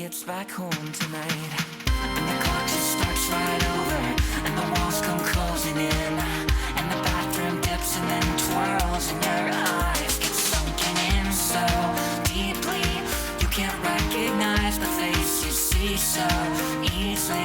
gets back home tonight. And the clock just starts right over, and the walls come closing in, and the bathroom dips and then twirls, and your eyes get sunken in so deeply you can't recognize the face you see so easily.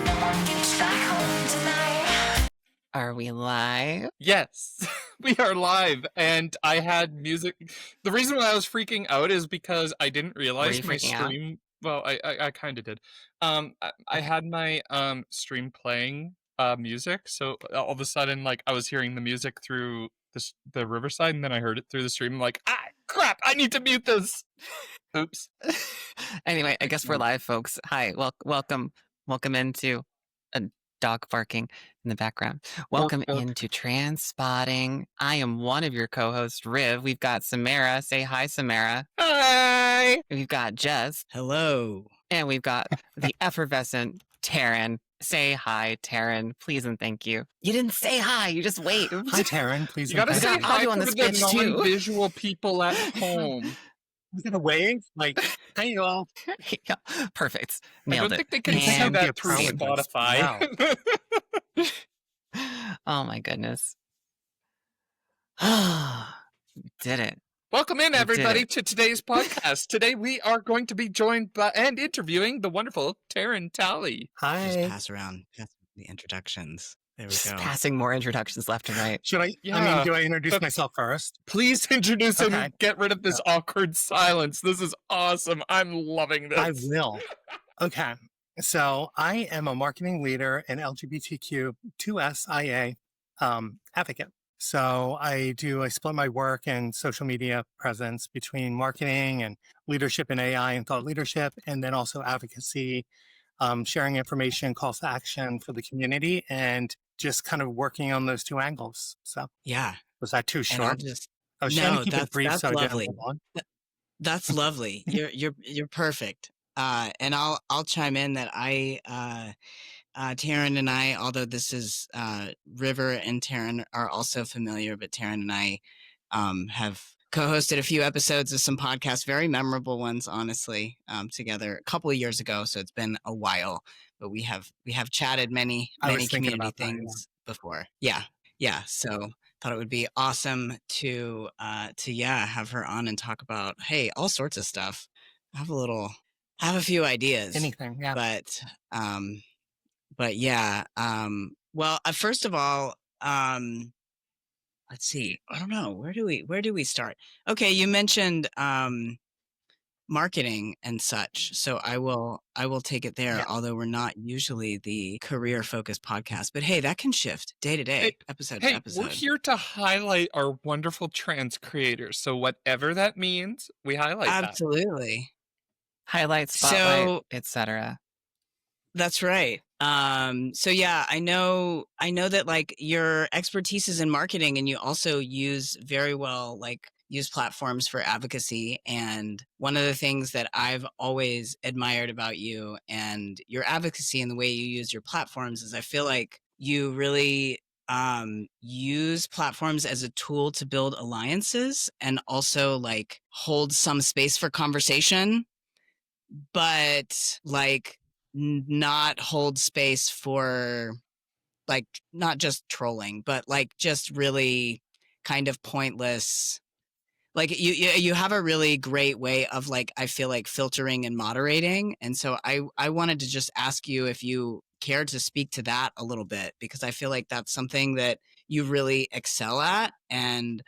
No one gets back home tonight. Are we live? Yes, we are live, and I had music. The reason why I was freaking out is because I didn't realize my stream. Well, I kind of did. I had my stream playing music, so all of a sudden, like, I was hearing the music through the Riverside, and then I heard it through the stream. I'm like, crap! I need to mute this. Oops. Anyway, I guess we're live, folks. Hi, welcome into a dog barking in the background. Welcome into Transpotting. I am one of your co-hosts, Riv. We've got Samara. Say hi, Samara. Hi. We've got Jess. Hello. And we've got the effervescent Taryn. Say hi, Taryn, please and thank you. You didn't say hi. You just waved. Hi, Taryn. Please. You gotta say hi on to this the bitch too. non-visual people at home. I'm gonna wave like, hey, y'all. Yeah, perfect. I Nailed don't think they it. can see And that through Spotify. oh my goodness. Did it. Welcome in, everybody, to today's podcast. Today we are going to be joined by and interviewing the wonderful Taryn Talley. Hi. Just pass around the introductions. There we Just go. passing more introductions left and right. Should I? Yeah, I mean, do I introduce myself first? Please introduce him and get rid of this awkward silence. This is awesome. I'm loving this. I will. Okay. So I am a marketing leader and LGBTQ2SIA advocate. So I split my work and social media presence between marketing and leadership and AI and thought leadership, and then also advocacy, sharing information, calls to action for the community, and just kind of working on those two angles. So yeah, was that too short? No, that's lovely. That's lovely. You're perfect. And I'll chime in that Taryn and I, although this is River and Taryn are also familiar, but Taryn and I have co-hosted a few episodes of some podcasts, very memorable ones, honestly, together a couple of years ago. So it's been a while, but we have chatted many community things before. Yeah. So thought it would be awesome to have her on and talk about, hey, all sorts of stuff. Have a few ideas. Anything, yeah. But yeah. Well, first of all, let's see. I don't know. Where do we start? Okay, you mentioned marketing and such. So I will take it there, although we're not usually the career focused podcast. But hey, that can shift day to day, episode to episode. We're here to highlight our wonderful trans creators. So whatever that means, we highlight Absolutely. Highlight, spotlight, etc. That's right. So yeah, I know that like your expertise is in marketing, and you also use platforms for advocacy. And one of the things that I've always admired about you and your advocacy and the way you use your platforms is I feel like you really use platforms as a tool to build alliances and also like hold some space for conversation, but like not hold space for like not just trolling, but like just really kind of pointless. Like you have a really great way of like, I feel like filtering and moderating. And so I wanted to just ask you if you care to speak to that a little bit, because I feel like that's something that you really excel at. And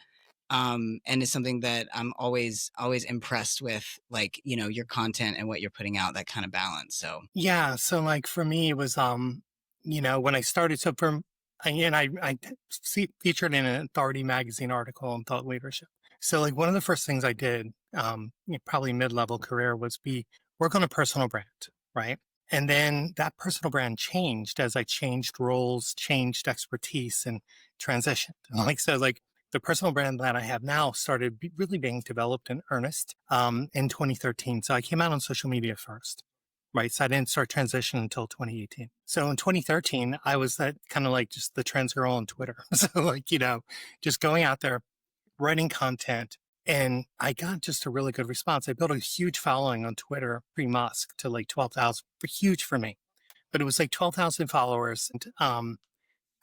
it's something that I'm always impressed with, like, you know, your content and what you're putting out, that kind of balance. So yeah, so like for me it was you know, when I started, so I featured in an Authority magazine article on thought leadership. So like one of the first things I did, probably mid-level career, was work on a personal brand, right? And then that personal brand changed as I changed roles, changed expertise, and transitioned. Like the personal brand that I have now started really being developed in earnest in 2013. So I came out on social media first, right? So I didn't start transition until 2018. So in 2013, I was that kind of like just the trans girl on Twitter. So like, you know, just going out there, writing content, And I got just a really good response. I built a huge following on Twitter pre-Musk to like 12,000, huge for me, but it was like 12,000 followers. And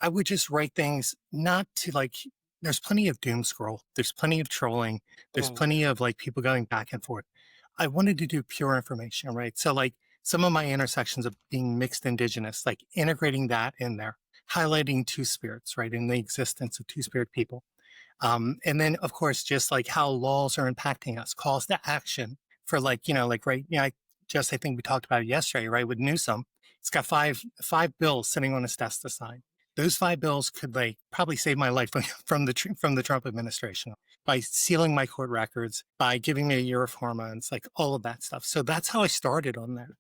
I would just write things not to like, there's plenty of doom scroll. There's plenty of trolling. There's plenty of like people going back and forth. I wanted to do pure information, right? So like some of my intersections of being mixed indigenous, like integrating that in there, highlighting two spirits, right? In the existence of two spirit people. And then of course, just like how laws are impacting us, calls to action for like, like, right. I think we talked about it yesterday, right? With Newsom, it's got five bills sitting on his desk to sign. Those 5 bills could like probably save my life from the Trump administration by sealing my court records, by giving me a year of hormones, like all of that stuff. So that's how I started on that.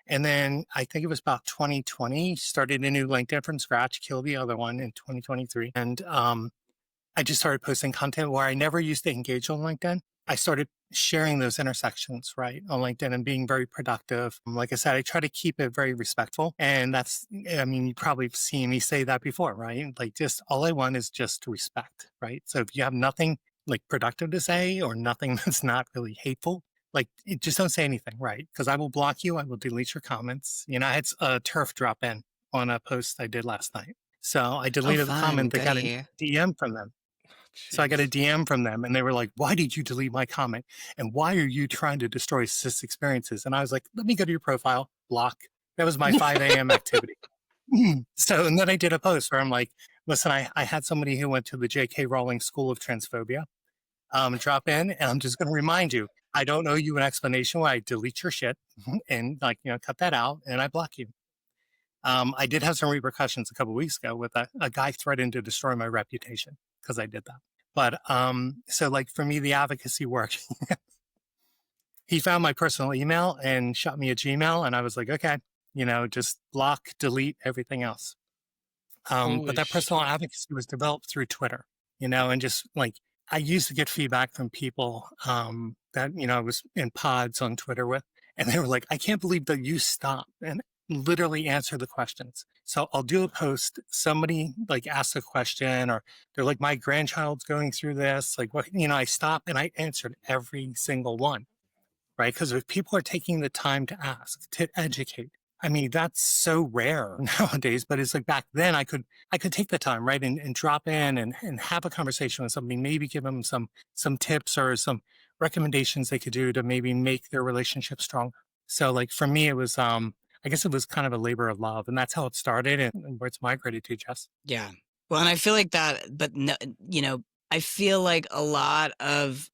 And then I think it was about 2020, started a new LinkedIn from scratch, killed the other one in 2023. And I just started posting content where I never used to engage on LinkedIn. I started sharing those intersections, right, on LinkedIn and being very productive. Like I said, I try to keep it very respectful. And that's, I mean, you probably have seen me say that before, right? Like just all I want is just respect, right? So if you have nothing like productive to say or nothing that's not really hateful, like just don't say anything, right? Because I will block you. I will delete your comments. I had a turf drop in on a post I did last night. So I deleted the comment that got a DM from them. So I got a DM from them and they were like, why did you delete my comment? And why are you trying to destroy cis experiences? And I was like, let me go to your profile, block. That was my 5 a.m. activity. So, and then I did a post where I'm like, listen, I had somebody who went to the J.K. Rowling School of Transphobia drop in, and I'm just going to remind you, I don't owe you an explanation why I delete your shit and like, cut that out and I block you. I did have some repercussions a couple of weeks ago with a guy threatened to destroy my reputation because I did that. But so like for me, the advocacy work, he found my personal email and shot me a Gmail. And I was like, okay, just block, delete everything else. But that personal advocacy was developed through Twitter, and just like I used to get feedback from people that, I was in pods on Twitter with, and they were like, I can't believe that you stopped and literally answer the questions. So I'll do a post, somebody like asks a question, or they're like, my grandchild's going through this. Like, what, I stop and I answered every single one, right? Because if people are taking the time to ask, to educate, I mean, that's so rare nowadays, but it's like back then I could take the time, right. And drop in and have a conversation with somebody, maybe give them some tips or some recommendations they could do to maybe make their relationship stronger. So like for me, it was, I guess it was kind of a labor of love, and that's how it started and where it's migrated to, Jess. Yeah. Well, and I feel like that, but no, I feel like a lot of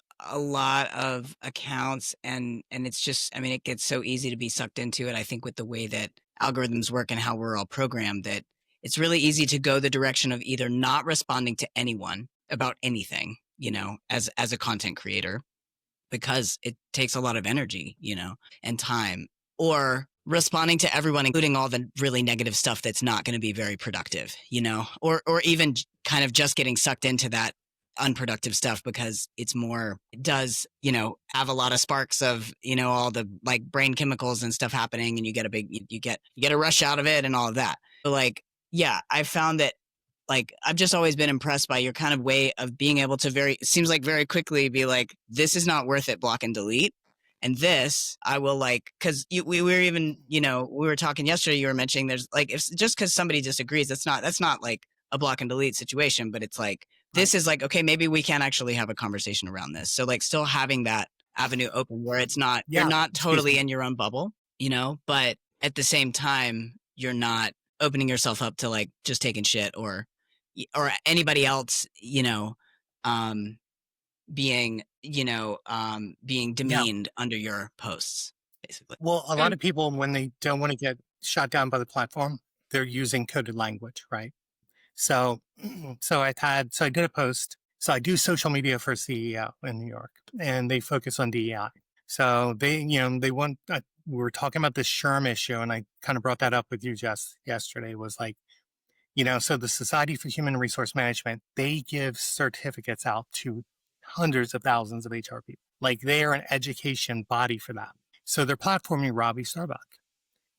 accounts and it's just, I mean, it gets so easy to be sucked into it. I think with the way that algorithms work and how we're all programmed, that it's really easy to go the direction of either not responding to anyone about anything, as a content creator, because it takes a lot of energy, and time, or responding to everyone, including all the really negative stuff that's not going to be very productive, or even kind of just getting sucked into that unproductive stuff because it does, have a lot of sparks of, all the like brain chemicals and stuff happening, and you get a rush out of it and all of that. But like, yeah, I found that like, I've just always been impressed by your kind of way of being able to very quickly be like, this is not worth it, block and delete. And this, I will like, because we were even, we were talking yesterday, you were mentioning there's like, if just because somebody disagrees, that's not like a block and delete situation, but it's like, this is like, okay, maybe we can actually have a conversation around this. So like still having that avenue open where it's not, you're not totally in your own bubble, but at the same time, you're not opening yourself up to like just taking shit or anybody else, being demeaned under your posts, basically. Well, a lot of people, when they don't want to get shot down by the platform, they're using coded language, right? So I did a post. So I do social media for CEO in New York, and they focus on DEI. So they want, we were talking about this SHRM issue, and I kind of brought that up with you, Jess, yesterday, was like, so the Society for Human Resource Management, they give certificates out to hundreds of thousands of HR people. Like they are an education body for that. So they're platforming Robbie Starbuck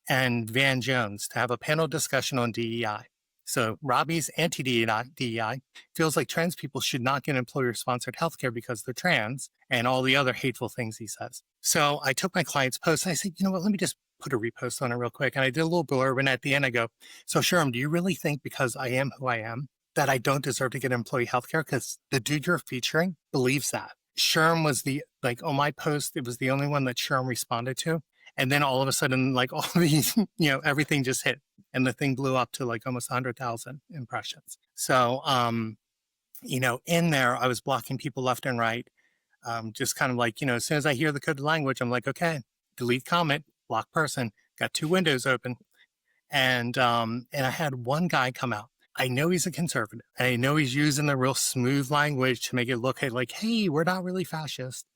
and Van Jones to have a panel discussion on DEI. So Robbie's anti-DEI feels like trans people should not get employer-sponsored healthcare because they're trans, and all the other hateful things he says. So I took my client's post and I said, you know what, let me just put a repost on it real quick. And I did a little blurb, and at the end I go, so Sherm, do you really think because I am who I am that I don't deserve to get employee healthcare? Because the dude you're featuring believes that. Sherm was on my post, it was the only one that Sherm responded to. And then all of a sudden, like all these, everything just hit, and the thing blew up to like almost 100,000 impressions. So, in there, I was blocking people left and right. Just kind of like, as soon as I hear the coded language, I'm like, okay, delete comment, block person, got 2 windows open. And I had one guy come out. I know he's a conservative, and I know he's using the real smooth language to make it look like, hey, we're not really fascist.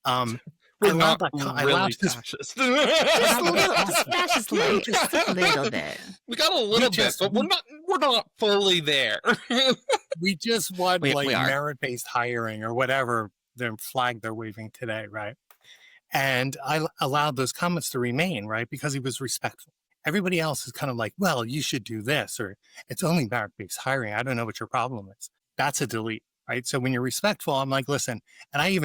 We're not really fascist. Just a little bit. We got a little bit, but we're not fully there. We just want we are. merit-based hiring or whatever the flag they're waving today, right? And I allowed those comments to remain, right? Because he was respectful. Everybody else is kind of like, well, you should do this, or it's only merit-based hiring. I don't know what your problem is. That's a delete. Right. So when you're respectful, I'm like, listen, and I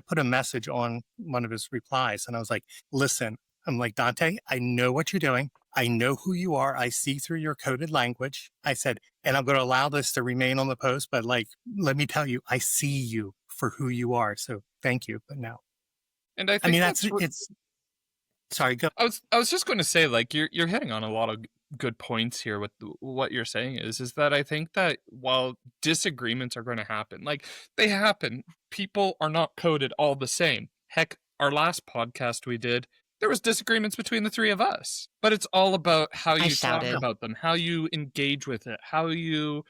put a message on one of his replies, and I was like, listen, I'm like, Dante, I know what you're doing. I know who you are. I see through your coded language. I said, and I'm going to allow this to remain on the post, but like, let me tell you, I see you for who you are. So thank you. But no. And I think sorry, go. I was just going to say, like, you're hitting on a lot of good points here with what you're saying is that I think that while disagreements are going to happen, like they happen, people are not coded all the same. Heck, our last podcast we did, there was disagreements between the 3 of us, but it's all about how you talk about them, how you engage with it, how you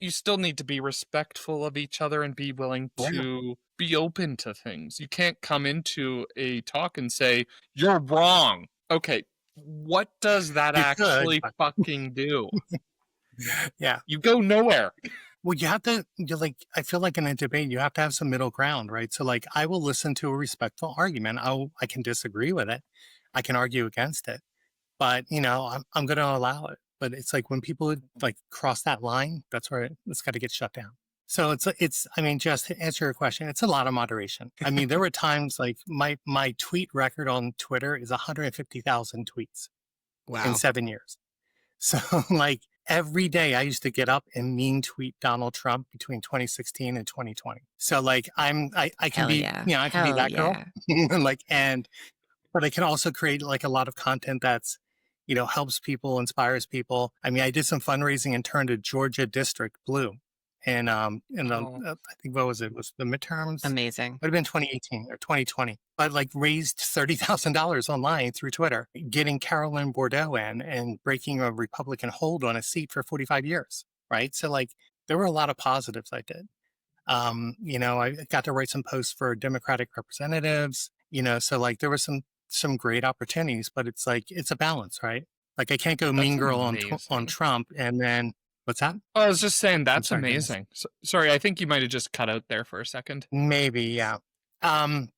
still need to be respectful of each other and be willing to be open to things. You can't come into a talk and say, you're wrong. Okay, what does that actually fucking do? Yeah. You go nowhere. Well, you have to, I feel like in a debate, you have to have some middle ground, right? So like, I will listen to a respectful argument. I can disagree with it. I can argue against it, but I'm going to allow it. But it's like when people like cross that line, that's where it's got to get shut down. So just to answer your question, it's a lot of moderation. I mean, there were times like my tweet record on Twitter is 150,000 tweets in 7 years. So like every day I used to get up and mean tweet Donald Trump between 2016 and 2020. So like I can be, I can be that girl. But I can also create like a lot of content that's, helps people, inspires people. I mean, I did some fundraising and turned a Georgia district blue. And I think what was it? Was the midterms? Amazing. Would have been 2018 or 2020. But like raised $30,000 online through Twitter, getting Carolyn Bordeaux in and breaking a Republican hold on a seat for 45 years. Right. So like there were a lot of positives I did. I got to write some posts for Democratic representatives. So like there were some great opportunities, but it's like it's a balance, right? Like I can't go mean girl on Trump and then. What's that? I was just saying that's amazing. Sorry, I think you might have just cut out there for a second. Maybe, yeah. But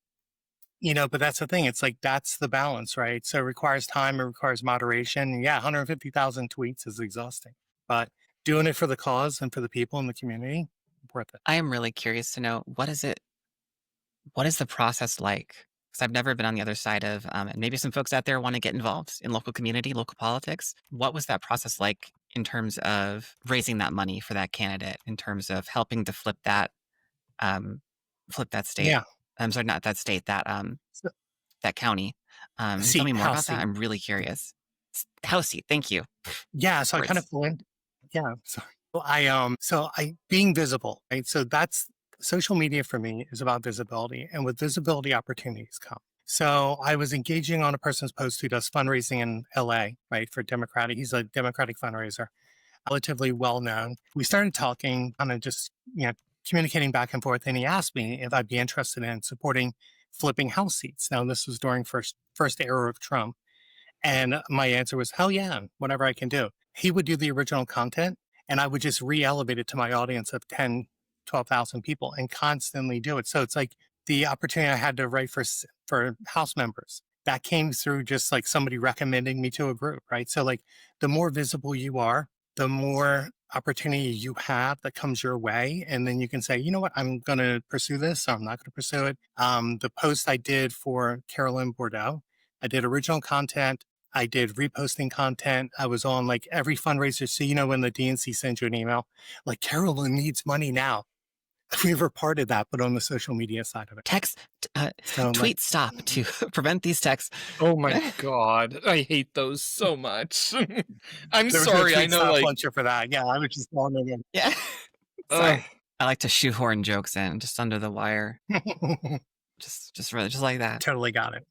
that's the thing. It's like that's the balance, right? So it requires time, it requires moderation. Yeah, 150,000 tweets is exhausting, but doing it for the cause and for the people in the community, worth it. I am really curious to know what is the process like? Because I've never been on the other side of, and maybe some folks out there want to get involved in local community, local politics. What was that process like in terms of raising that money for that candidate, in terms of helping to flip that state? Yeah. I'm sorry, not that state, that county. Tell me more about that. I'm really curious. House seat. Thank you. Yeah. So I kind of flew in. Yeah. Sorry. Being visible, right? So that's social media for me is about visibility, and with visibility, opportunities come. So I was engaging on a person's post who does fundraising in LA, right, for Democratic. He's a Democratic fundraiser, relatively well known. We started talking, kind of just, communicating back and forth. And he asked me if I'd be interested in supporting flipping House seats. Now, this was during first era of Trump. And my answer was, hell yeah, whatever I can do. He would do the original content, and I would just re-elevate it to my audience of 10, 12,000 people and constantly do it. So it's like the opportunity I had to write for House members that came through just like somebody recommending me to a group, right? So like the more visible you are, the more opportunity you have that comes your way. And then you can say, you know what, I'm going to pursue this, or I'm not going to pursue it. The post I did for Carolyn Bordeaux, I did original content. I did reposting content. I was on like every fundraiser. So, you know, when the DNC sends you an email, like Carolyn needs money now. We were part of that, but on the social media side of it. Text, So, tweet stop to prevent these texts. Oh my God. I hate those so much. I'm there was sorry. no I tweet know, stop like, launcher for that. Yeah, I was just on it. Yeah. Sorry. ugh. I like to shoehorn jokes in just under the wire. Just really, just like that. Totally got it.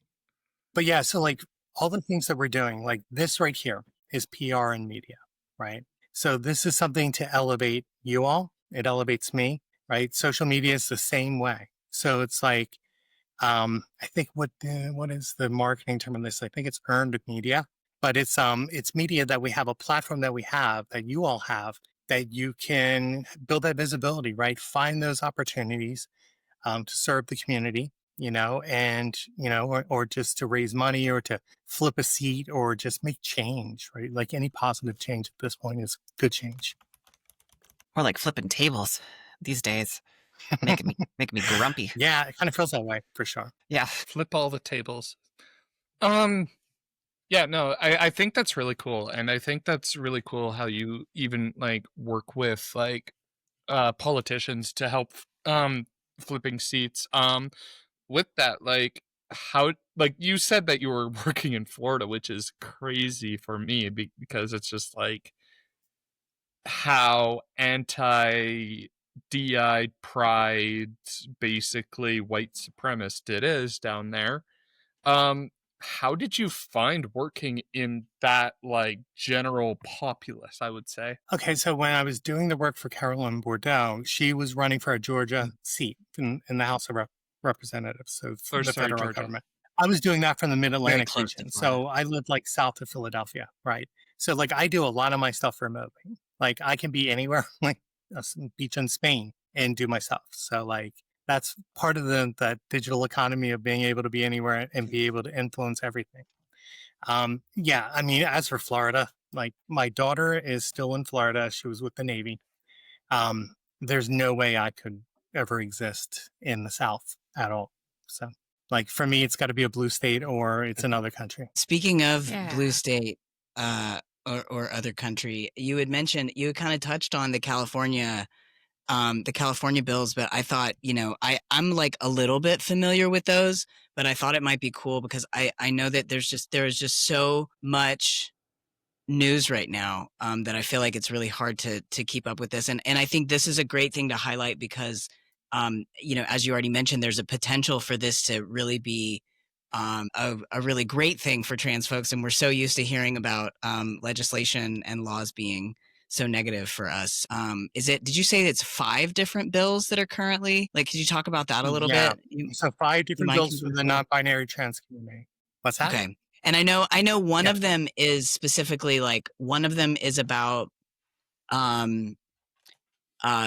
But yeah, so like all the things that we're doing, like this right here is PR and media, right? So this is something to elevate you all. It elevates me, right? Social media is the same way. So it's like, I think what is the marketing term on this? I think it's earned media, but it's media that we have, a platform that we have, that you all have, that you can build that visibility, right? Find those opportunities to serve the community, you know, and, you know, or just to raise money or to flip a seat or just make change, right? Like any positive change at this point is good change. Or like flipping tables these days, making me grumpy. Yeah, it kind of feels that way for sure. Yeah. Flip all the tables. Yeah, no, I think that's really cool. And I think that's really cool how you even like work with like politicians to help flipping seats. With that, like how, like you said that you were working in Florida, which is crazy for me because it's just like how anti DI pride, basically white supremacist it is down there. How did you find working in that like general populace, I would say? Okay, so when I was doing the work for Carolyn Bordeaux, she was running for a Georgia seat in the House of Representatives, so Or the sorry, federal Georgia. government. I was doing that from the Mid-Atlantic close to region, Florida. so I lived like south of Philadelphia, right? So like I do a lot of my stuff remotely. Like I can be anywhere, like a beach in Spain, and do my stuff. So like that's part of that digital economy of being able to be anywhere and be able to influence everything. Yeah, I mean, as for Florida, like my daughter is still in Florida. She was with the Navy. There's no way I could ever exist in the South at all. So, like for me, it's got to be a blue state or it's another country. Speaking of blue Yeah. state or other country, you had mentioned, you kind of touched on the California bills, but I thought, you know, I'm like a little bit familiar with those, but I thought it might be cool because I know that there is just so much news right now that I feel like it's really hard to keep up with this. And I think this is a great thing to highlight because, you know, as you already mentioned, there's a potential for this to really be a really great thing for trans folks. And we're so used to hearing about legislation and laws being so negative for us. Did you say it's 5 different bills that are currently, like, could you talk about that a little Yeah. bit? So 5 different mind bills keeping for the score? non-binary trans community. What's that? Okay. And I know one Yeah. of them is specifically like, one of them is about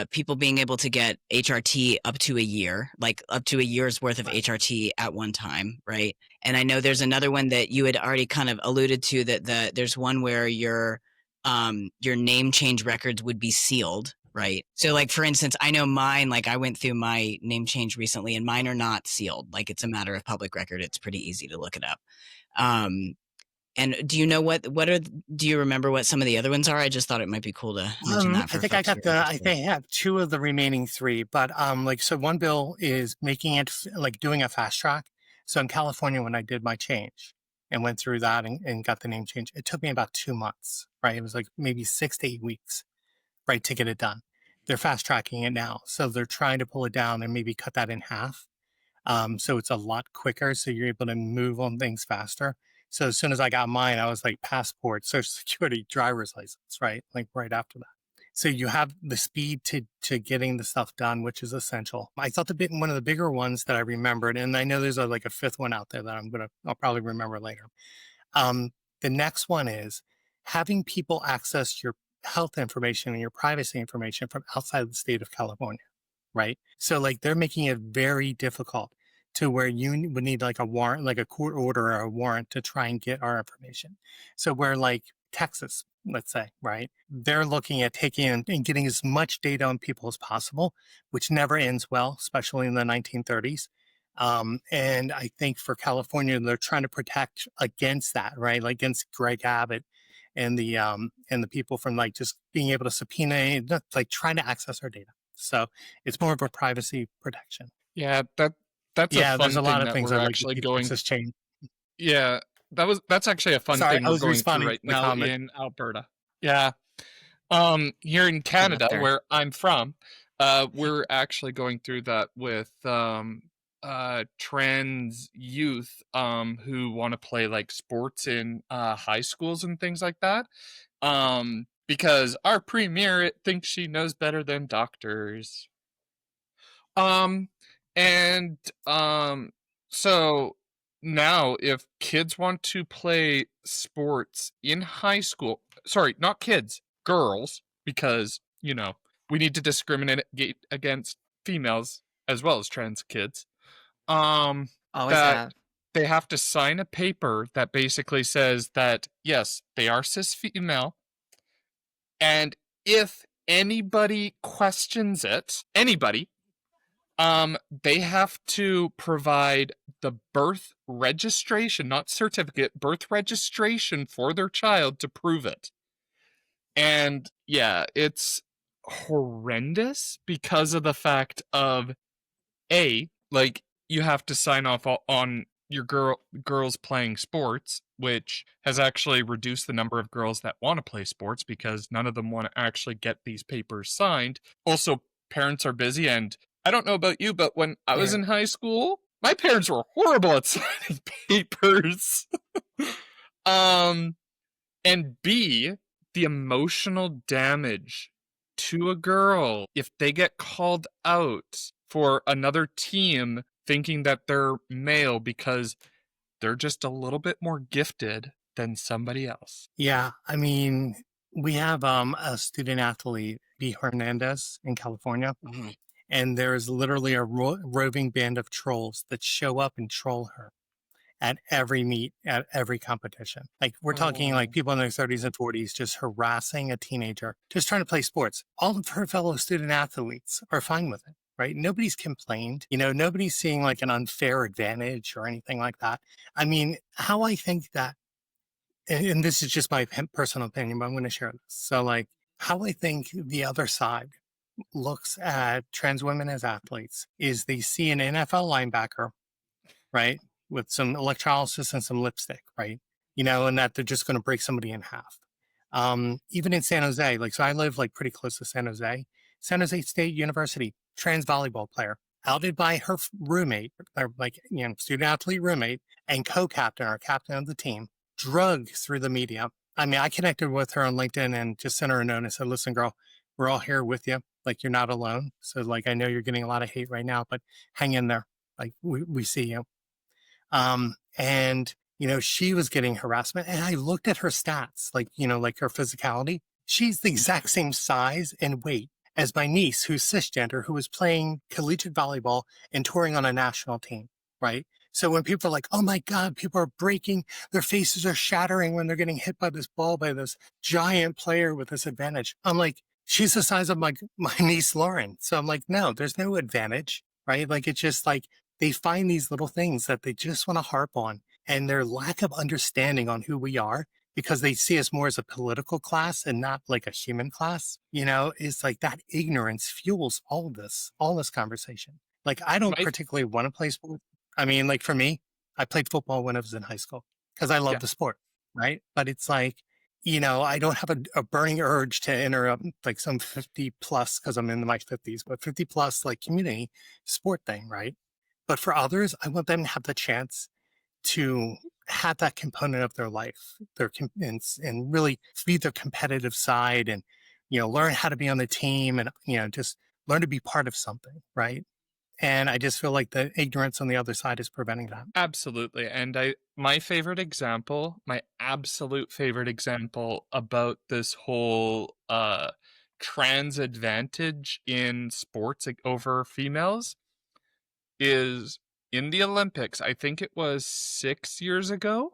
people being able to get HRT up to a year, like up to a year's worth of Right. HRT at one time, right? And I know there's another one that you had already kind of alluded to, that there's one where your name change records would be sealed, right? So like, for instance, I know mine, like I went through my name change recently and mine are not sealed. Like it's a matter of public record. It's pretty easy to look it up. And do you know do you remember what some of the other ones are? I just thought it might be cool to mention that for I think I folks got who are I interested. think I have 2 of the remaining 3, but like so one bill is making it like doing a fast track. So in California, when I did my change and went through that and got the name change, it took me about 2 months, right? It was like maybe 6 to 8 weeks, right, to get it done. They're fast tracking it now, so they're trying to pull it down and maybe cut that in half. So it's a lot quicker, so you're able to move on things faster. So as soon as I got mine, I was like passport, social security, driver's license, right? Like right after that. So you have the speed to getting the stuff done, which is essential. I thought one of the bigger ones that I remembered, and I know there's like a 5th one out there that I'll probably remember later. The next one is having people access your health information and your privacy information from outside the state of California, right? So like they're making it very difficult to where you would need like a warrant, like a court order or a warrant to try and get our information. So where like Texas, let's say, right? They're looking at taking and getting as much data on people as possible, which never ends well, especially in the 1930s. And I think for California, they're trying to protect against that, right? Like against Greg Abbott and the people from like just being able to subpoena, like trying to access our data. So it's more of a privacy protection. Yeah, that's a Yeah, there's fun a lot thing of that things we're I'd like to actually see going. Texas change. Yeah, that's actually a fun Sorry, thing I we're was going through responding to right the now comment. in Alberta. Yeah. Here in I love Canada, their where I'm from, we're actually going through that with trans youth who want to play like sports in high schools and things like that. Because our premier thinks she knows better than doctors. Um, and so now if kids want to play sports in high school, sorry, not kids, girls, because, you know, we need to discriminate against females as well as trans kids. Um, always that have. they have to sign a paper that basically says that yes, they are cis female, and if anybody questions it, anybody, they have to provide the birth registration, not certificate, birth registration for their child to prove it. And yeah, it's horrendous because of the fact of like you have to sign off on your girls playing sports, which has actually reduced the number of girls that want to play sports because none of them want to actually get these papers signed. Also, parents are busy, and I don't know about you, but when I was Yeah. in high school, my parents were horrible at signing papers. um and B, the emotional damage to a girl if they get called out for another team thinking that they're male because they're just a little bit more gifted than somebody else. Yeah, I mean, we have a student athlete, B. Hernandez, in California, Mhm. and there is literally a roving band of trolls that show up and troll her at every meet, at every competition. Like we're talking like Oh. people in their 30s and 40s just harassing a teenager, just trying to play sports. All of her fellow student athletes are fine with it, right? Nobody's complained. You know, nobody's seeing like an unfair advantage or anything like that. I mean, how I think that, and this is just my personal opinion, but I'm going to share this. So, like, how I think the other side looks at trans women as athletes is they see an NFL linebacker, right, with some electrolysis and some lipstick, right, you know, and that they're just going to break somebody in half. Even in San Jose, like, so I live like pretty close to San Jose. San Jose State University, trans volleyball player, outed by her roommate, or like, you know, student athlete roommate, and co-captain or captain of the team, drugged through the media. I mean, I connected with her on LinkedIn and just sent her a note and said, listen, girl, we're all here with you. Like, you're not alone. So, like, I know you're getting a lot of hate right now, but hang in there. Like, we see you. And, you know, she was getting harassment. And I looked at her stats, like, you know, like her physicality. She's the exact same size and weight as my niece, who's cisgender, who was playing collegiate volleyball and touring on a national team, right? So when people are like, oh my God, people are breaking, their faces are shattering when they're getting hit by this ball by this giant player with this advantage. I'm like, she's the size of my niece Lauren. So I'm like, no, there's no advantage, right? Like, it's just like they find these little things that they just want to harp on, and their lack of understanding on who we are because they see us more as a political class and not like a human class, you know, is like that ignorance fuels all this conversation. Like, I don't My particularly want to play sport. I mean, like for me, I played football when I was in high school because I love yeah, the sport, right? But it's like, you know, I don't have a burning urge to enter up like some 50 plus because I'm in my 50s, but 50 plus like community sport thing, right? But for others, I want them to have the chance to have that component of their life, and really feed their competitive side, and, you know, learn how to be on the team, and, you know, just learn to be part of something, right? And I just feel like the ignorance on the other side is preventing that. absolutely. And my favorite example, my absolute favorite example about this whole trans advantage in sports over females is in the Olympics. I think it was 6 years ago.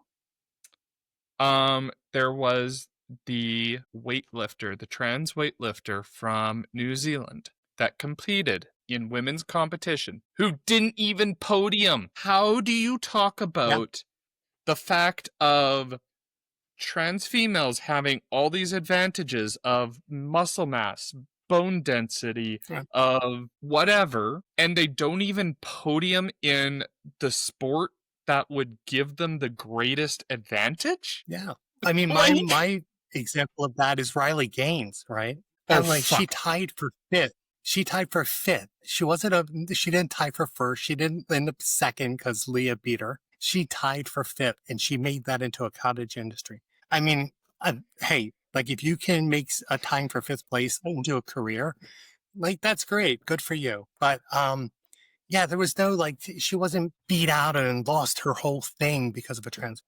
There was the weightlifter, the trans weightlifter from New Zealand that competed in women's competition, who didn't even podium. How do you talk about the fact of trans females having all these advantages of muscle mass, bone density, of whatever, and they don't even podium in the sport that would give them the greatest advantage? Yeah. I mean, my example of that is Riley Gaines, right? And like she tied for fifth. She tied for fifth. She didn't tie for first. She didn't end up second because Leah beat her. She tied for fifth, and she made that into a cottage industry. I mean, hey, like if you can make a tying for fifth place into a career, like that's great. Good for you. But yeah, there was no like she wasn't beat out and lost her whole thing because of a trans.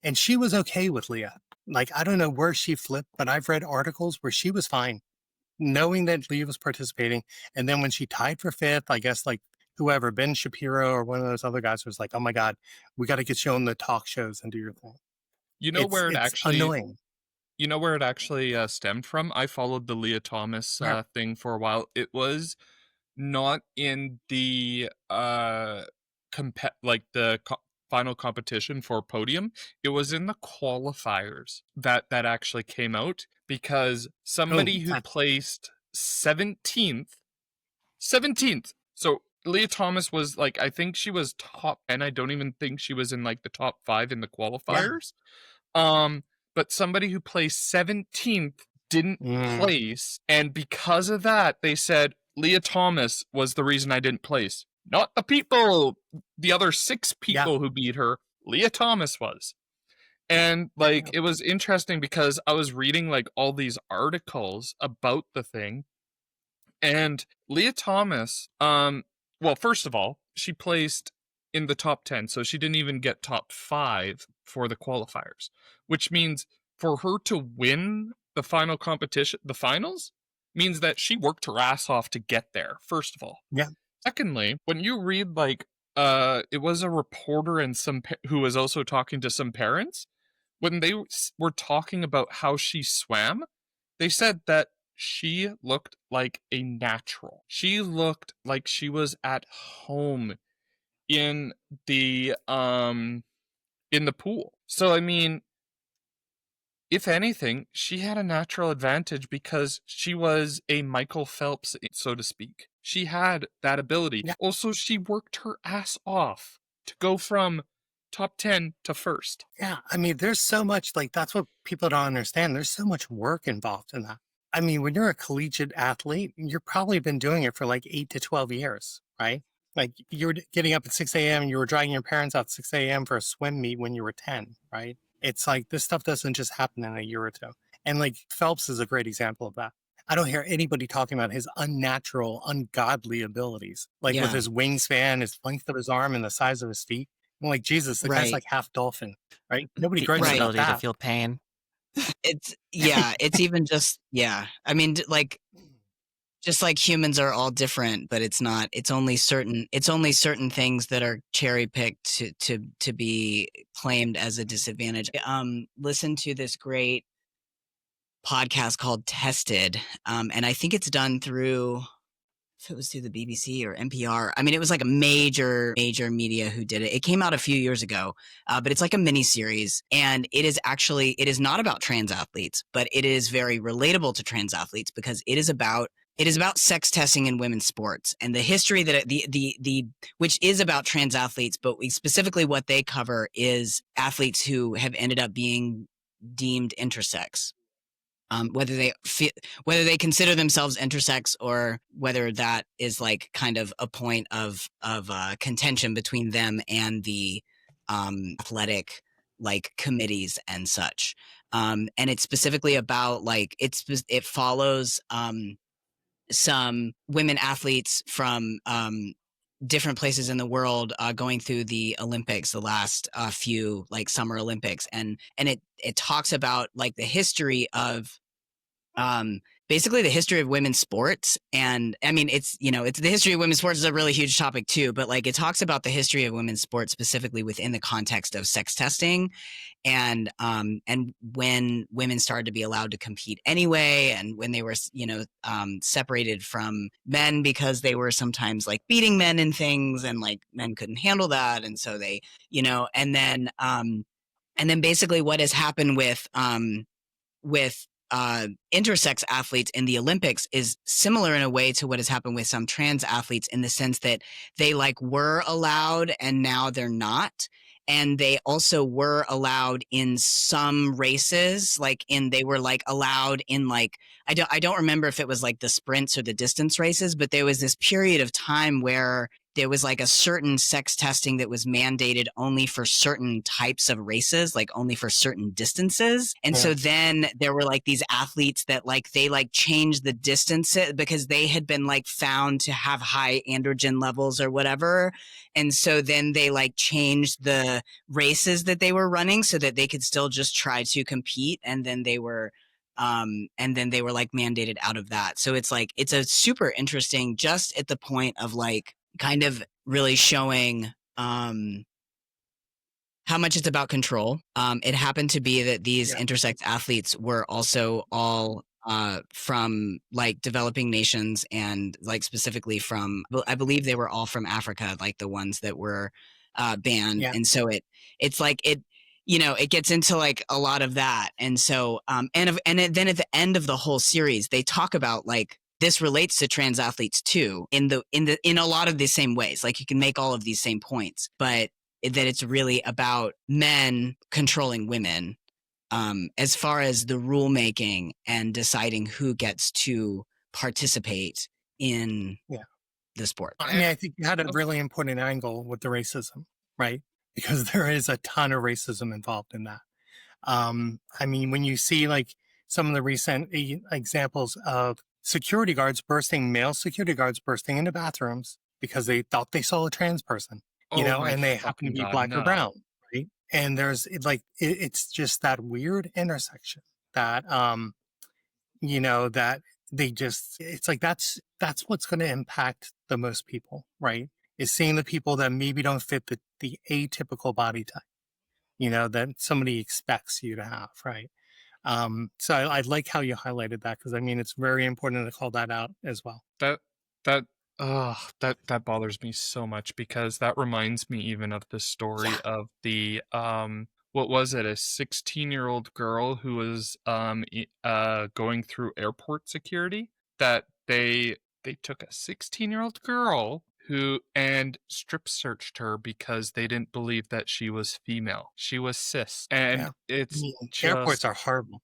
And she was okay with Leah. Like I don't know where she flipped, but I've read articles where she was fine, knowing that Leah was participating. And then when she tied for fifth, I guess like whoever, Ben Shapiro or one of those other guys was like, "Oh my God, we got to get you on the talk shows and do your thing." You know where it actually annoying. You know where it actually stemmed from? I followed the Leah Thomas thing for a while. It was not in the final competition for podium. It was in the qualifiers that actually came out, because somebody who placed 17th. So Leah Thomas was like, I think she was top 10. I don't even think she was in like the top 5 in the qualifiers. But somebody who placed 17th didn't place, and because of that, they said Leah Thomas was the reason I didn't place. Not the other 6 people who beat her. Leah Thomas was. And like it was interesting because I was reading like all these articles about the thing, and Leah Thomas, well, first of all, she placed in the top 10, so she didn't even get top 5 for the qualifiers, which means for her to win the final competition, the finals, means that she worked her ass off to get there, first of all. Yeah. Secondly, when you read like, it was a reporter and who was also talking to some parents, when they were talking about how she swam, they said that she looked like a natural. She looked like she was at home in the pool. So I mean, if anything, she had a natural advantage because she was a Michael Phelps, so to speak. She had that ability. Yeah. Also, she worked her ass off to go from top 10 to first. Yeah, I mean, there's so much, like, that's what people don't understand. There's so much work involved in that. I mean, when you're a collegiate athlete, you've probably been doing it for like 8 to 12 years, right? Like you were getting up at 6 a.m. and you were dragging your parents out at 6 a.m. for a swim meet when you were 10, right? It's like this stuff doesn't just happen in a year or two. And like Phelps is a great example of that. I don't hear anybody talking about his unnatural, ungodly abilities, like with his wingspan, his length of his arm, and the size of his feet. I'm like, Jesus, the guy's like half dolphin, right? Nobody grudges about that. To feel pain. It's even just, I mean, like, just like humans are all different, but it's only certain things that are cherry picked to be claimed as a disadvantage. Listen to this great podcast called Tested. And I think it's done through, if it was through the BBC or NPR. I mean, it was like a major media who did it. It came out a few years ago, but it's like a mini series, and it is not about trans athletes, but it is very relatable to trans athletes because it is about sex testing in women's sports and the history that which is about trans athletes, but specifically what they cover is athletes who have ended up being deemed intersex. Whether they consider themselves intersex or whether that is like kind of a point of contention between them and the athletic like committees and such. And it's specifically about like it follows some women athletes from different places in the world going through the Olympics, the last few like Summer Olympics, and it talks about like the history of basically the history of women's sports. And I mean, it's the history of women's sports is a really huge topic too, but like it talks about the history of women's sports specifically within the context of sex testing and when women started to be allowed to compete anyway, and when they were separated from men because they were sometimes like beating men in things, and like men couldn't handle that, and so they and then basically what has happened with intersex athletes in the Olympics is similar in a way to what has happened with some trans athletes, in the sense that they like were allowed and now they're not. And they also were allowed in some races, they were like allowed in like, I don't remember if it was like the sprints or the distance races, but there was this period of time where there was like a certain sex testing that was mandated only for certain types of races, like only for certain distances. And so then there were like these athletes that like, they like changed the distances because they had been like found to have high androgen levels or whatever. And so then they like changed the races that they were running so that they could still just try to compete. And then they were like mandated out of that. So it's like, it's a super interesting, just at the point of like, kind of really showing how much it's about control. It happened to be that these intersex athletes were also all from like developing nations, and like specifically from, I believe they were all from Africa, like the ones that were banned. And so it's like it gets into like a lot of that. And so then at the end of the whole series, they talk about like, this relates to trans athletes too, in a lot of the same ways. Like you can make all of these same points, but that it's really about men controlling women, as far as the rulemaking and deciding who gets to participate in the sport. I mean, I think you had a really important angle with the racism, right? Because there is a ton of racism involved in that. I mean, when you see like some of the recent examples of male security guards bursting into bathrooms because they thought they saw a trans person, and they happen to be black or brown, right? And there's it's just that weird intersection that, that it's like, that's what's going to impact the most people, right? Is seeing the people that maybe don't fit the atypical body type, that somebody expects you to have, right? So I like how you highlighted that, because I mean, it's very important to call that out as well. That bothers me so much, because that reminds me even of the story of the what was it, a 16-year-old girl who was going through airport security, that they took a 16-year-old girl and strip searched her because they didn't believe that she was female. She was cis. And it's airports are horrible.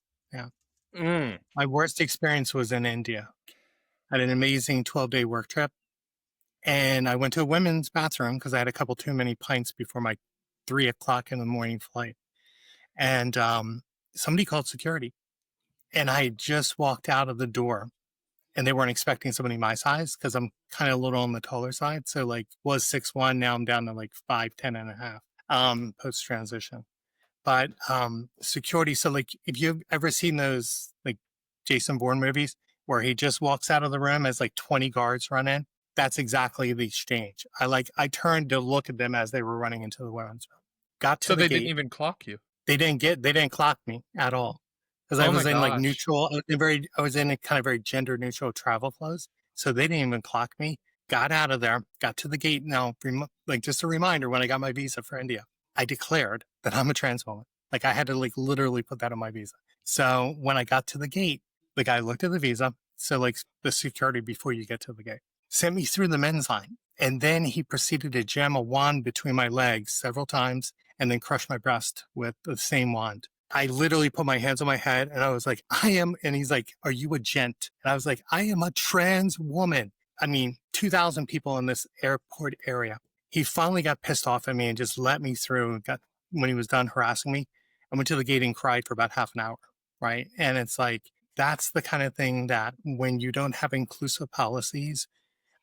My worst experience was in India. I had an amazing 12-day work trip, and I went to a women's bathroom because I had a couple too many pints before my 3:00 in the morning flight. And somebody called security, and I had just walked out of the door, and they weren't expecting somebody my size because I'm kind of a little on the taller side. So like, was 6'1", now I'm down to like 5'10" and a half post transition. But security, so like, if you've ever seen those like Jason Bourne movies where he just walks out of the room as like 20 guards run in, that's exactly the exchange. I turned to look at them as they were running into the women's room. Got to so the they gate. Didn't even clock you. They didn't clock me at all, because I was in like neutral. I was in a kind of very gender neutral travel flows, so they didn't even clock me. Got out of there, got to the gate. Now, like, just a reminder, when I got my visa for India, I declared that I'm a trans woman. Like, I had to like literally put that on my visa. So when I got to the gate, the guy looked at the visa. So like, the security before you get to the gate sent me through the men's line, and then he proceeded to jam a wand between my legs several times, and then crush my breast with the same wand. I literally put my hands on my head, and I was like, and he's like, "Are you a gent?" And I was like, "I am a trans woman." I mean, 2,000 people in this airport area. He finally got pissed off at me and just let me through. When he was done harassing me, I went to the gate and cried for about half an hour, right? And it's like, that's the kind of thing that when you don't have inclusive policies,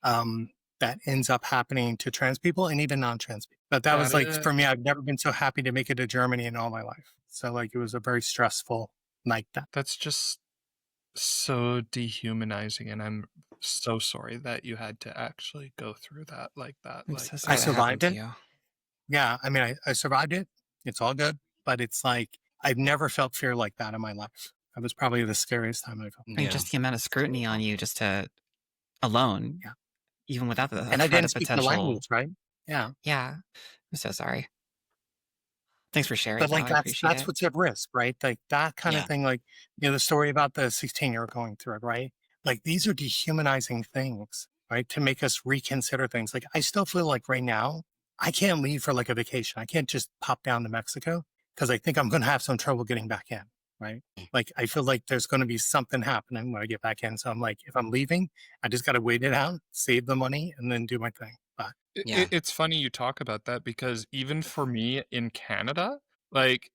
that ends up happening to trans people and even non-trans people. But that was like, for me, I've never been so happy to make it to Germany in all my life. So like, it was a very stressful night. That's just so dehumanizing, and I'm so sorry that you had to actually go through that like that. I'm Like so I sorry that happened survived to it. you. Yeah, I mean, I survived it. It's all good, but it's like I've never felt fear like that in my life. That was probably the scariest time I felt. I mean, Yeah. just the amount of scrutiny on you just to alone, Yeah. even without the And I threat didn't of speak the potential. language, right? Yeah. Yeah, I'm so sorry. Thanks for sharing, But though. like I appreciate that's it. what's at risk, right? Like that kind of Yeah. thing. Like the story about the 16-year-old going through it, right? Like these are dehumanizing things, right? To make us reconsider things. Like I still feel like right now I can't leave for like a vacation. I can't just pop down to Mexico because I think I'm going to have some trouble getting back in, right? Like I feel like there's going to be something happening when I get back in. So I'm like, if I'm leaving, I just got to wait it out, save the money, and then do my thing. But Yeah. it's funny you talk about that, because even for me in Canada, like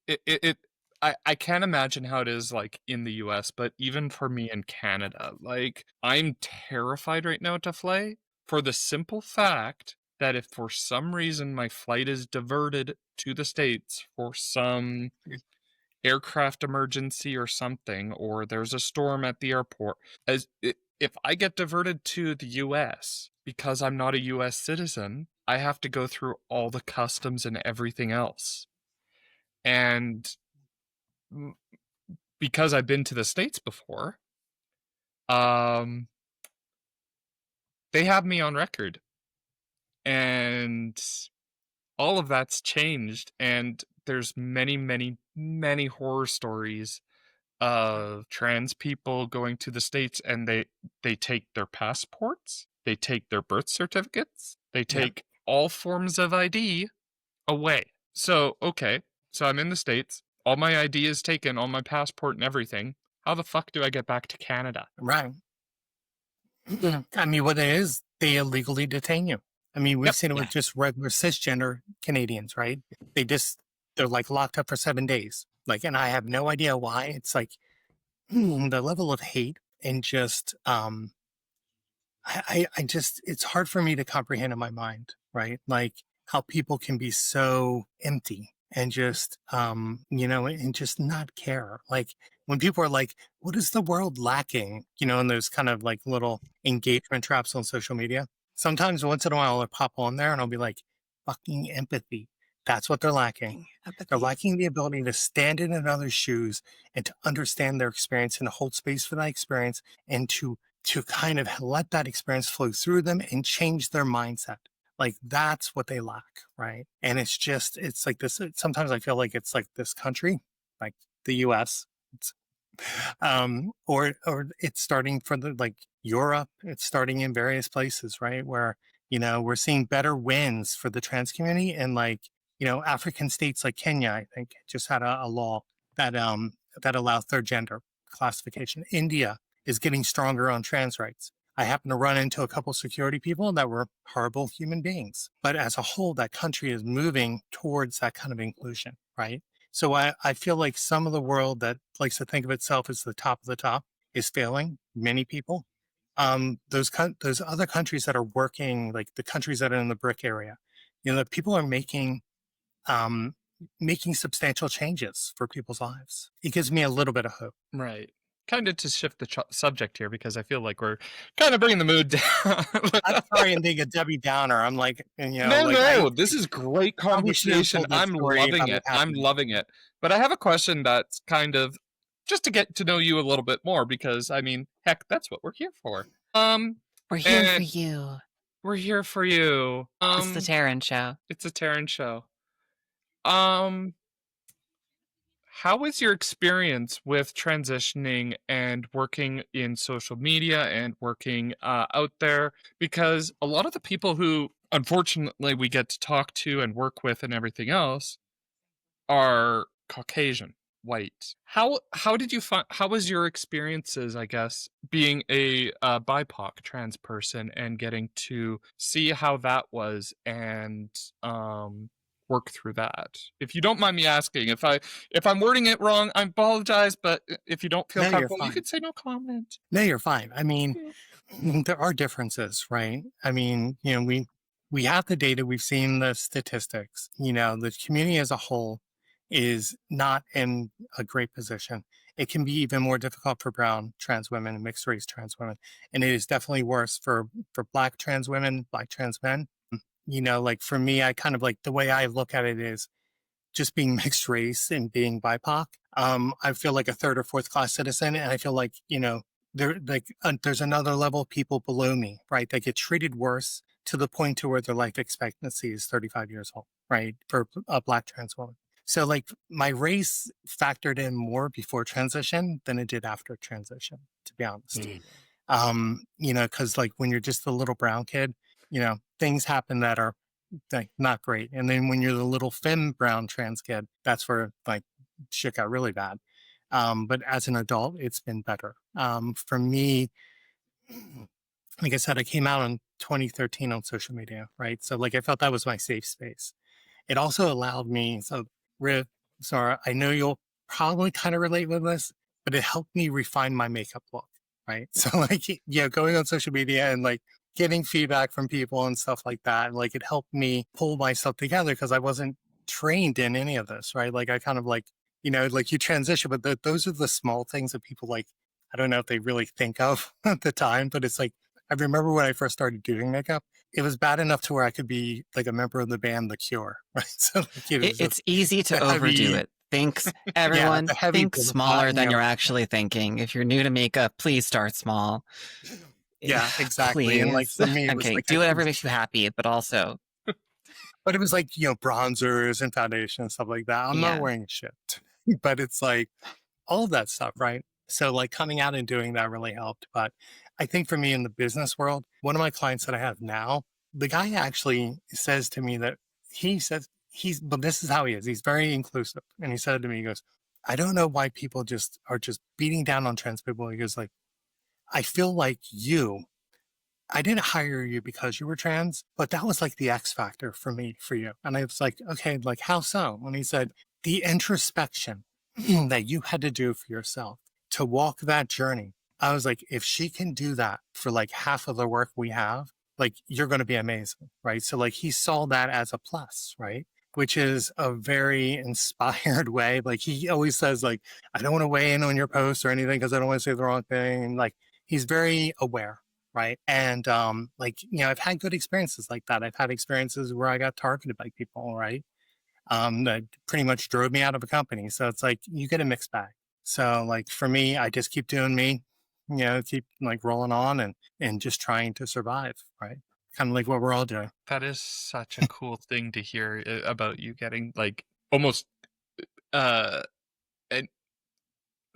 I can't imagine how it is like in the US, but even for me in Canada, like I'm terrified right now to fly, for the simple fact that if for some reason my flight is diverted to the States for some aircraft emergency or something, or there's a storm at the airport, if I get diverted to the US because I'm not a US citizen, I have to go through all the customs and everything else. And because I've been to the States before, they have me on record. And all of that's changed, and there's many, many, many horror stories of trans people going to the States, and they take their passports, they take their birth certificates, they yeah, take all forms of ID away. So, okay, so I'm in the States, all my ID is taken, all my passport and everything. How the fuck do I get back to Canada? right. I mean, what it is, they illegally detain you. I mean, we've Yep. seen it Yeah. with just regular cisgender Canadians, right? They're like locked up for 7 days. Like, and I have no idea why. It's like the level of hate and just, I just, it's hard for me to comprehend in my mind, right? Like how people can be so empty and just, and just not care. Like when people are like, what is the world lacking? In those kind of like little engagement traps on social media. Sometimes once in a while I'll pop on there and I'll be like, fucking empathy. That's what they're lacking. They're Empathy. lacking the ability to stand in another's shoes and to understand their experience and to hold space for that experience and to kind of let that experience flow through them and change their mindset. Like that's what they lack, right? And it's like this. Sometimes I feel like it's like this country, like the U.S. It's, or it's starting for the like Europe. It's starting in various places, right? Where we're seeing better wins for the trans community, and like African states like Kenya, I think, just had a law that allows third gender classification. India is getting stronger on trans rights. I happened to run into a couple security people that were horrible human beings. But as a whole, that country is moving towards that kind of inclusion, right? So I feel like some of the world that likes to think of itself as the top of the top is failing many people. Those other countries that are working, like the countries that are in the BRIC area, people are making substantial changes for people's lives. It gives me a little bit of hope. Right. Kind of to shift the subject here, because I feel like we're kind of bringing the mood down. I'm sorry I'm being a Debbie Downer. I'm like, No, this is great probably shouldn't have conversation. told that I'm story loving about it. what I'm happened. loving it. But I have a question that's kind of just to get to know you a little bit more, because I mean, heck, that's what we're here for. We're here for and you. we're here for you. It's the Taryn show. It's a Taryn show. How was your experience with transitioning and working in social media and working out there? Because a lot of the people who, unfortunately, we get to talk to and work with and everything else are Caucasian, white. How did you find? How was your experiences? I guess being a BIPOC trans person and getting to see how that was and work through that. If you don't mind me asking, if I'm wording it wrong, I apologize. But if you don't feel No, you're comfortable, you fine. could say no comment. No, you're fine. I mean, Yeah. there are differences, right? I mean, we have the data, we've seen the statistics. The community as a whole is not in a great position. It can be even more difficult for brown trans women and mixed race trans women. And it is definitely worse for Black trans women, Black trans men. You know, like for me, I kind of like the way I look at it is just being mixed race and being BIPOC. I feel like a third or fourth class citizen. And I feel like, you know, there's another level of people below me, right? That get treated worse to the point to where their life expectancy is 35 years old, right? For a Black trans woman. So like my race factored in more before transition than it did after transition, to be honest. You know, cause like when you're just a little brown kid, you know, things happen that are like not great. And then when you're the little femme brown trans kid, that's where like shit got really bad. But as an adult, it's been better. For me, like I said, I came out in 2013 on social media, right? So like I felt that was my safe space. It also allowed me, so Riv, Zara, I know you'll probably kind of relate with this, but it helped me refine my makeup look, right? So like, yeah, going on social media and like getting feedback from people and stuff like that, like it helped me pull myself together because I wasn't trained in any of this, right? Like I kind of like, you know, like you transition, but those are the small things that people like, I don't know if they really think of at the time, but it's like, I remember when I first started doing makeup, it was bad enough to where I could be like a member of the band The Cure, right? So like, it was It's just easy to the overdo heavy, it. Thinks yeah, everyone the heavy think bit of smaller you than know, you're actually thinking. If you're new to makeup, please start small. yeah, exactly. And like Please. for me, it I'm was kidding. like, Do whatever makes you happy, but also, but it was like, you know, bronzers and foundation and stuff like that. I'm not yeah. wearing shit, but it's like all of that stuff, right? So like coming out and doing that really helped. But I think for me in the business world, one of my clients that I have now, the guy actually says to me that he says but this is how he is. He's very inclusive. And he said to me, he goes, I don't know why people just are just beating down on trans people. He goes like, I feel like I didn't hire you because you were trans, but that was like the X factor for me, for you. And I was like, okay, like how so? And he said, the introspection that you had to do for yourself to walk that journey. I was like, if she can do that for like half of the work we have, like you're going to be amazing. Right. So like he saw that as a plus, right? Which is a very inspired way. Like he always says, like, I don't want to weigh in on your post or anything because I don't want to say the wrong thing. And like he's very aware, right? And like, you know, I've had good experiences like that. I've had experiences where I got targeted by people, right? That pretty much drove me out of a company. So it's like you get a mixed bag. So like for me, I just keep doing me, you know, keep like rolling on and just trying to survive, right? Kind of like what we're all doing. That is such a cool thing to hear about you getting like almost uh an,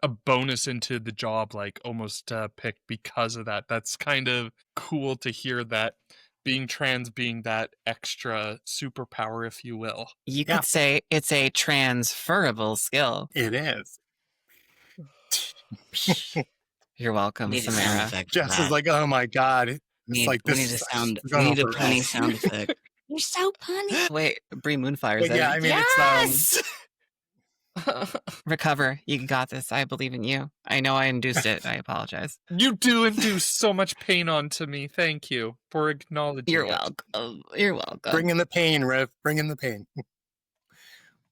a bonus into the job, like almost picked because of that. That's kind of cool to hear that being trans being that extra superpower, if you will. You Yeah. could say it's a transferable skill. It is. You're welcome, Need a sound Samara. effect for Jess is that. like, oh my God. It's like We this need a is sound. we're We going need off a the punny rails. sound effect. You're so punny. Wait, Brie Moonfire But said, yeah, I mean, yes! it's Recover. You got this. I believe in you. I know I induced it. I apologize. You do induce so much pain onto me. Thank you for acknowledging You're it. welcome. You're welcome. bring in the pain, Riv. Bring in the pain.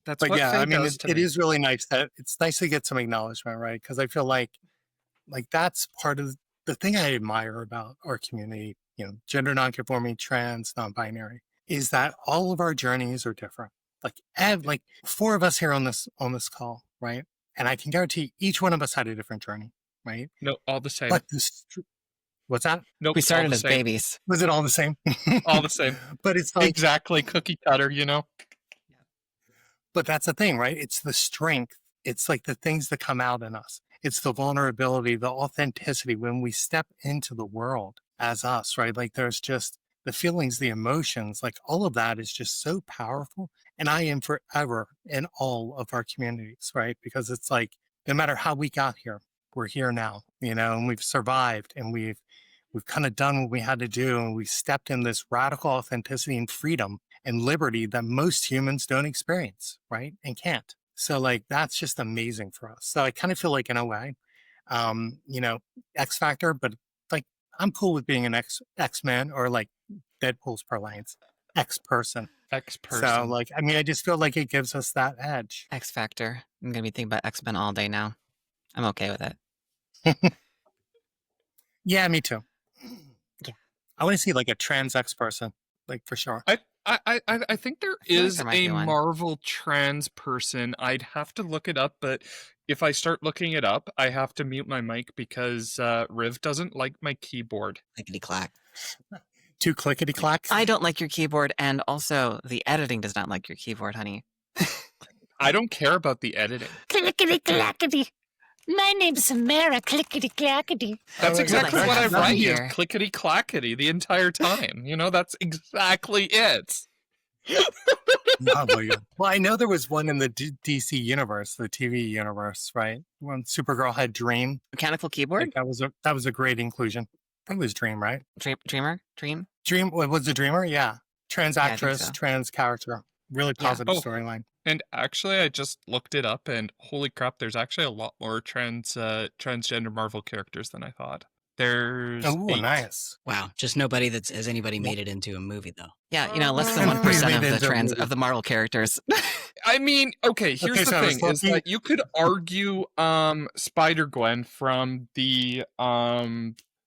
That's But what yeah, Faye I mean, does to it me. is really nice that it's nice to get some acknowledgement, right? Because I feel like that's part of the thing I admire about our community, you know, gender nonconforming, trans, non-binary, is that all of our journeys are different. Like four of us here on this call, right? And I can guarantee each one of us had a different journey, right? No, all the same. But what's that? Nope, We all started the as same. babies. Was it all the same? All the same. But it's like, Exactly cookie cutter, you know? but that's the thing, right? It's the strength. It's like the things that come out in us. It's the vulnerability, the authenticity when we step into the world as us, right? Like there's just the feelings, the emotions, like all of that is just so powerful. And I am forever in all of our communities, right? Because it's like, no matter how we got here, we're here now, you know, and we've survived and we've kind of done what we had to do. And we stepped in this radical authenticity and freedom and liberty that most humans don't experience, right? And can't. So like that's just amazing for us. So I kind of feel like in a way, you know, X Factor, but like I'm cool with being an X-Men or like Deadpool's parlance. X person. X So, person. like, I mean, I just feel like it gives us that edge. X Factor. I'm gonna be thinking about X-Men all day now. I'm okay with it. Yeah, me too. Yeah. I want to see like a trans X person, like for sure. I think there feel like is there might a be one. Marvel trans person. I'd have to look it up, but if I start looking it up, I have to mute my mic because Riv doesn't like my keyboard. Clickety clack. Two clickety clacks. I don't like your keyboard, and also the editing does not like your keyboard, honey. I don't care about the editing. Clickety clackety. My name's Samara. Clickety clackety. That's Oh, exactly like what I that write here. here. Clickety clackety the entire time. You know, that's exactly it. Oh my God. Well, I know there was one in the DC universe, the TV universe, right? When Supergirl had Dream. Mechanical keyboard? Like that was a great inclusion. I think it was Dream, right? Dreamer? Dream? Dream was the Dreamer? Yeah. Trans Yeah, I think actress, so. trans character. Really Yeah. positive Oh. storyline. And actually, I just looked it up, and holy crap, there's actually a lot more transgender Marvel characters than I thought. There's Oh, 8. nice. Wow. Just nobody has anybody made it into a movie though. Yeah, you know, less than Nobody's 1% made of it the into a trans movie. of the Marvel characters. I mean, okay, here's Okay, the so thing, is Lucky- that you could argue Spider-Gwen from the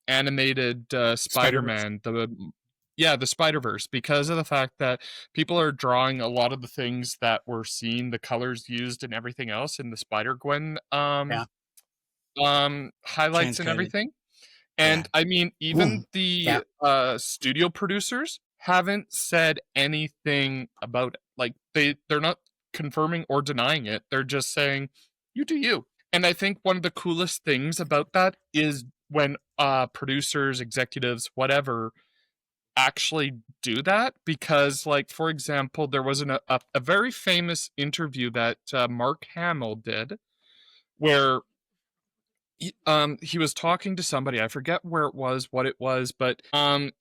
animated Spider-Man, the Spider-Verse, because of the fact that people are drawing a lot of the things that we're seeing, the colors used and everything else in the Spider-Gwen highlights and Transcoded. everything. And I mean, even the studio producers haven't said anything about it. Like they're not confirming or denying it. They're just saying, you do you. And I think one of the coolest things about that is when producers, executives, whatever, actually do that. Because, like, for example, there was a very famous interview that Mark Hamill did where he was talking to somebody. I forget where it was, what it was, but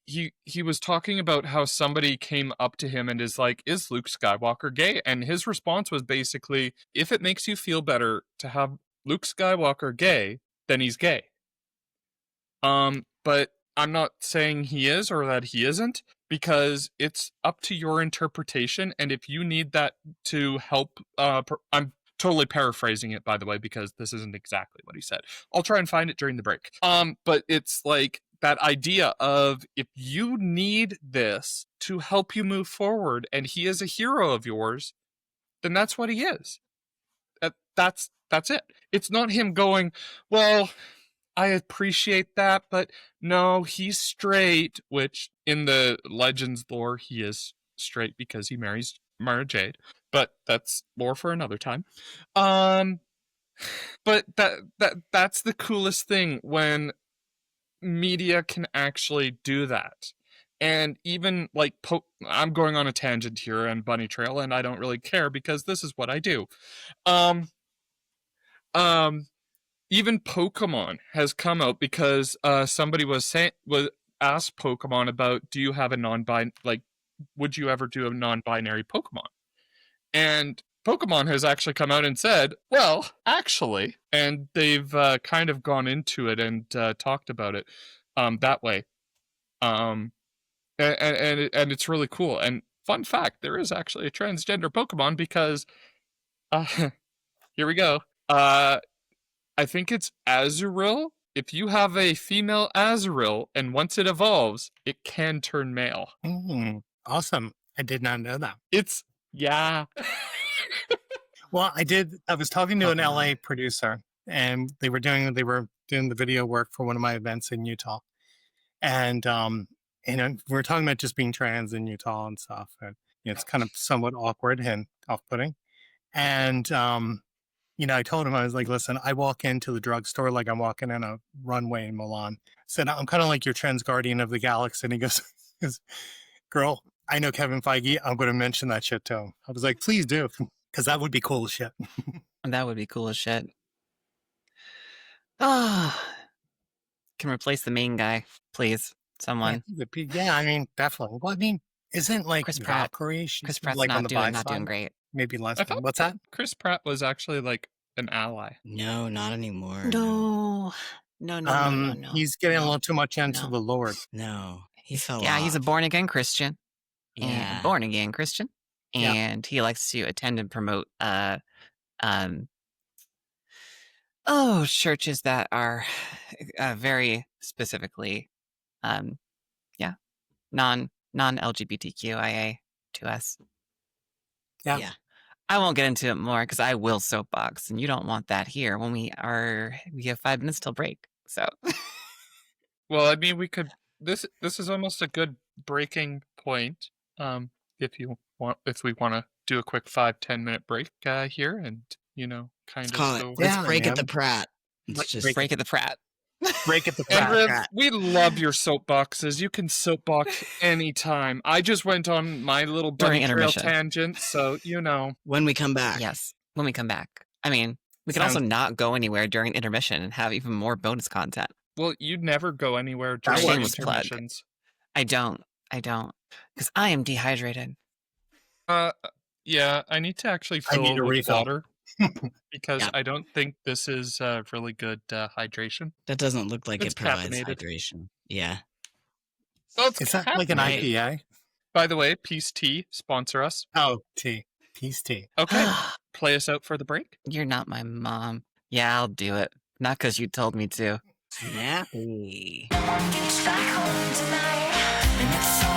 he was talking about how somebody came up to him and is like, "Is Luke Skywalker gay?" And his response was basically, "If it makes you feel better to have Luke Skywalker gay, then he's gay." But I'm not saying he is or that he isn't, because it's up to your interpretation. And if you need that to help, I'm totally paraphrasing it, by the way, because this isn't exactly what he said. I'll try and find it during the break. But it's like that idea of, if you need this to help you move forward and he is a hero of yours, then that's what he is. That's it. It's not him going, well, I appreciate that, but no, he's straight, which in the Legends lore, he is straight because he marries Mara Jade, but that's lore for another time. But that's the coolest thing, when media can actually do that. And even like I'm going on a tangent here and bunny trail, and I don't really care because this is what I do. Even Pokemon has come out because somebody was asked Pokemon about, do you have a would you ever do a non-binary Pokemon? And Pokemon has actually come out and said, well, actually, and they've kind of gone into it and talked about it that way. And it's really cool. And fun fact, there is actually a transgender Pokemon because here we go. I think it's Azurill. If you have a female Azurill, and once it evolves, it can turn male. Awesome. I did not know that. Yeah. Well, I was talking to an LA producer, and they were doing the video work for one of my events in Utah. And we were talking about just being trans in Utah and stuff. And it's kind of somewhat awkward and off-putting. And I told him, I was like, listen, I walk into the drugstore like I'm walking in a runway in Milan. I said, I'm kind of like your trans guardian of the galaxy. And he goes, girl, I know Kevin Feige. I'm going to mention that shit to him. I was like, please do, because that would be cool as shit. That would be cool as shit. Oh, can replace the main guy, please, someone. Yeah, I mean, definitely. Well, I mean, isn't like Chris Pratt. Valkyrie? Chris Pratt's like not doing great. Maybe less. I thought What's that? Chris Pratt was actually like an ally. No, not anymore. No. He's getting a little too much into the Lord. No, he fell Yeah, off. he's a born again Christian. and born again Christian, Yeah. and he likes to attend and promote churches that are very specifically non-LGBTQIA to us. Yeah. I won't get into it more because I will soapbox, and you don't want that here when we have 5 minutes till break. So, Well, I mean, we could. This is almost a good breaking point. If we want to do a quick 5-10 minute break here, and kind of go. Let's Yeah, break at the man. Pratt. Let's Let's just break at the Pratt. break at the And Pratt. Riv, we love your soapboxes. You can soapbox anytime. I just went on my little bunny During trail intermission. tangent, so when we come back. Yes, when we come back. I mean, we can also Sounds- not go anywhere during intermission and have even more bonus content. Well, you'd never go anywhere That during shameless plug. intermissions. I don't, because I am dehydrated. Yeah, I need to actually I fill need it a with refill. water because Yeah. I don't think this is really good hydration. That doesn't look like It's it provides caffeinated. hydration. Yeah. Oh, it's Is that like an caffeinated. IPA? By the way, Peace Tea sponsor us. Oh, tea. Peace tea. Okay, play us out for the break. You're not my mom. Yeah, I'll do it. Not because you told me to. Snappy. No one gets back home tonight, and it's so